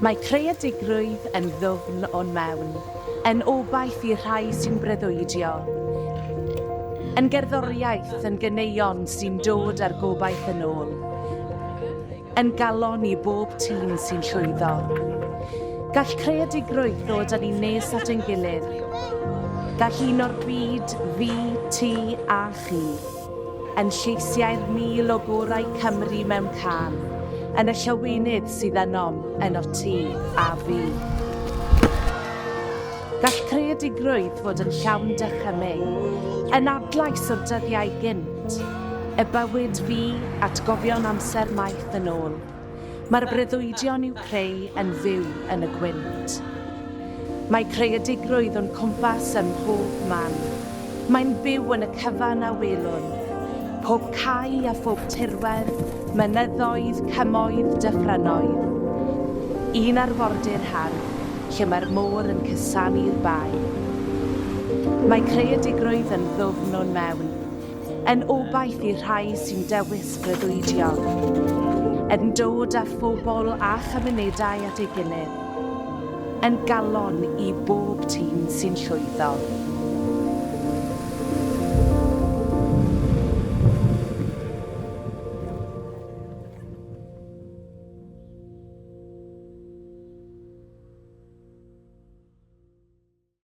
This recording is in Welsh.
Mae creadigrwydd yn ddwfn o'n mewn, yn obaith i rhai sy'n breuddwydio, yn gerddoriaeth yn ganeuon sy'n dod ar gobaith yn ôl, yn galon i bob tîm sy'n llwyddo. Gall creadigrwydd ddod â ni nes at ein gilydd. Gall un o'r byd, fi, ti a chi, yn lleisiau'r mil o gorau Cymru mewn can, yn y llawenydd sydd ynom yn o ti a fi. Gall creadigrwydd fod yn llawn dychymyg, yn adlais o'r dyddiau gynt, y bywyd fi atgofion amser maith yn ôl. Mae'r breuddwydion i'w creu yn fyw yn y gwynt. Mae creadigrwydd o'n cwmpas ym mhob man. Mae'n byw yn y cyfan a welwn. Pob cae a phob tirwedd, mynyddoedd, cymoedd, dyffrynoedd. Un arfordir hardd, lle mae'r môr yn cysanu'r bai. Mae creadigrwydd yn ddwfn o'n mewn, yn obaith i rhai sy'n dewis breuddwydio, yn dod â phobl a chymunedau at ei gilydd, yn galon i bob tîm sy'n llwyddo.